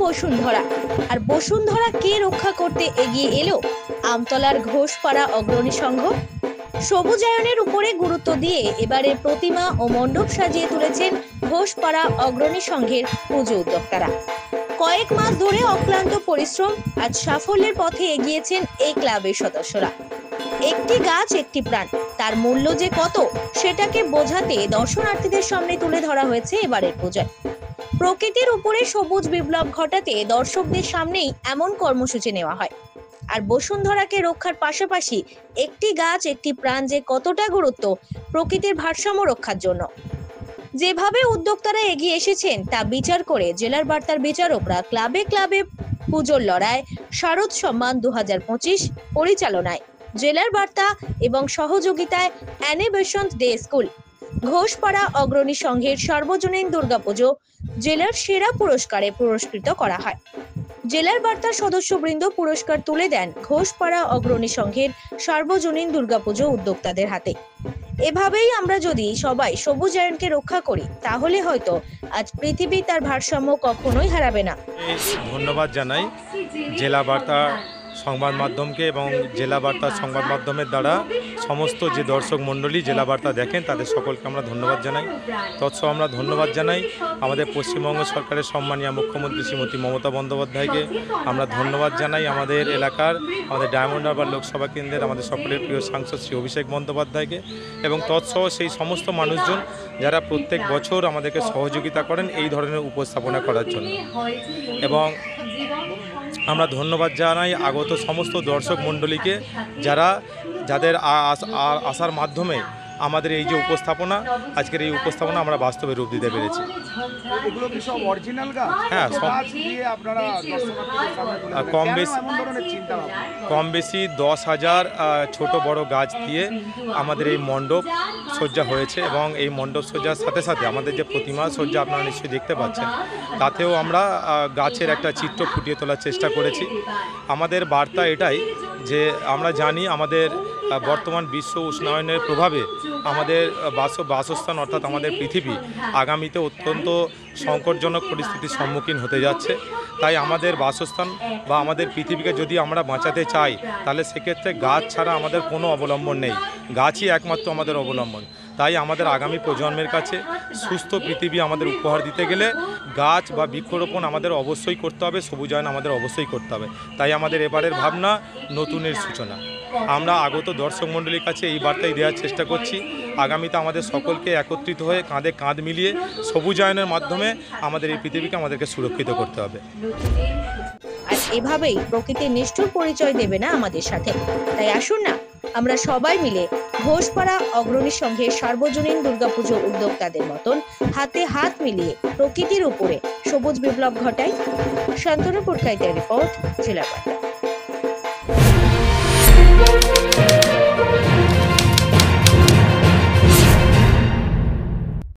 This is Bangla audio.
বসুন্ধরা। আর বসুন্ধরা কে রক্ষা করতে এগিয়ে এলো আমতলার ঘোষপাড়া অগ্রণী সংঘ। সবুজায়নের উপরে গুরুত্ব দিয়ে এবারে প্রতিমা ও মণ্ডপ সাজিয়ে তুলেছেন ঘোষপাড়া অগ্রণী সংঘের পুজো উদ্যোক্তারা। কয়েক মাস ধরে অক্লান্ত পরিশ্রম আজ সাফল্যের পথে এগিয়েছেন এই ক্লাবের সদস্যরা। একটি গাছ একটি প্রাণ, তার মূল্য যে কত সেটাকে বোঝাতে দর্শনার্থীদের সামনে তুলে ধরা হয়েছে এবারের পূজায়। প্রকৃতির উপরে সবুজ বিপ্লব ঘটাতে দর্শকদের সামনেই এমন কর্মসূচি নেওয়া হয়। আর বসুন্ধরাকে রক্ষার পাশাপাশি একটি গাছ একটি প্রাণ যে কতটা গুরুত্ব প্রকৃতির ভারসাম্য রক্ষার জন্য। যেভাবে উদ্যোক্তারা এগিয়ে এসেছেন তা বিচার করে জেলার বার্তার বিচারকরা ক্লাবে ক্লাবে পুজোর লড়াই শারদ সম্মান 2025 পরিচালনায় জেলার বার্তা এবং সহযোগিতায় অ্যানিবেশন ডে স্কুল ঘোষপাড়া অগ্রণী সংঘের সর্বজনীন দুর্গাপুজো জেলার সেরা পুরস্কারে পুরস্কৃত করা হয়। জেলার বার্তার সদস্যবৃন্দ পুরস্কার তুলে দেন ঘোষপাড়া অগ্রণী সংঘের সর্বজনীন দুর্গাপুজো উদ্যোক্তাদের হাতে। এভাবেই আমরা যদি সবাই সবুজায়নকে রক্ষা করি তাহলে হয়তো আজ পৃথিবী তার ভারসাম্য কখনোই হারাবে না। ধন্যবাদ জানাই জেলা বার্তা সংবাদ মাধ্যমকে এবং জেলা বার্তা সংবাদ মাধ্যমের দ্বারা সমস্ত যে দর্শক মণ্ডলী জেলা বার্তা দেখেন তাদের সকলকে আমরা ধন্যবাদ জানাই। তৎসহ আমরা ধন্যবাদ জানাই আমাদের পশ্চিমবঙ্গ সরকারের সম্মানীয় মুখ্যমন্ত্রী শ্রীমতী মমতা বন্দ্যোপাধ্যায়কে। আমরা ধন্যবাদ জানাই আমাদের এলাকার আমাদের ডায়মন্ড হারবার লোকসভা কেন্দ্রের আমাদের সকলের প্রিয় সাংসদ শ্রী অভিষেক বন্দ্যোপাধ্যায়কে এবং তৎসহ সেই সমস্ত মানুষজন যারা প্রত্যেক বছর আমাদেরকে সহযোগিতা করেন এই ধরনের উপস্থাপনা করার জন্য। এবং আমরা ধন্যবাদ জানাই আগত সমস্ত দর্শক মণ্ডলীকে যাদের আসার মাধ্যমে আমাদের এই যে উপস্থাপনা আজকের এই উপস্থাপনা আমরা বাস্তবে রূপ দিতে পেরেছি। এগুলো কি সব অরিজিনাল গাছ? হ্যাঁ, সব আপনারা কম বেশি 10,000 ছোট বড় গাছ দিয়ে আমাদের এই মণ্ডপ সজ্জা হয়েছে এবং এই মণ্ডপ সজ্জার সাথে সাথে আমাদের যে প্রতিমা সজ্জা আপনারা নিশ্চয়ই দেখতে পাচ্ছেন তাতেও আমরা গাছের একটা চিত্র ফুটিয়ে তোলার চেষ্টা করেছি। আমাদের বার্তা এটাই যে আমরা জানি আমাদের বর্তমান বিশ্ব উষ্ণায়নের প্রভাবে আমাদের বাসস্থান অর্থাৎ আমাদের পৃথিবী আগামীতে অত্যন্ত সংকটজনক পরিস্থিতির সম্মুখীন হতে যাচ্ছে। তাই আমাদের বাসস্থান বা আমাদের পৃথিবীকে যদি আমরা বাঁচাতে চাই তাহলে সেক্ষেত্রে গাছ ছাড়া আমাদের কোনো অবলম্বন নেই, গাছই একমাত্র আমাদের অবলম্বন। তাই আমাদের আগামী প্রজন্মের কাছে সুস্থ পৃথিবী আমাদের উপহার দিতে গেলে গাছ বা বৃক্ষরোপণ আমাদের অবশ্যই করতে হবে, সবুজায়ন আমাদের অবশ্যই করতে হবে। তাই আমাদের এবারের ভাবনা নতুনের সূচনা। আমরা আগত দর্শক মণ্ডলীর কাছে এই বার্তাই দেওয়ার চেষ্টা করছি আগামীতে আমাদের সকলকে একত্রিত হয়ে কাঁধে কাঁধ মিলিয়ে সবুজায়নের মাধ্যমে আমাদের এই পৃথিবীকে আমাদেরকে সুরক্ষিত করতে হবে। আর এভাবেই প্রকৃতির নিষ্ঠুর পরিচয় দেবে না আমাদের সাথে। তাই আসুন না আমরা সবাই মিলে ঘোষপাড়া অগ্রণী সংঘের সার্বজনীন দুর্গাপুজো উদ্যোক্তাদের মতন হাতে হাত মিলিয়ে প্রকৃতির উপরে সবুজ বিপ্লব ঘটাই। শান্তনু পুরকাইতের রিপোর্ট, জেলা বার্তা।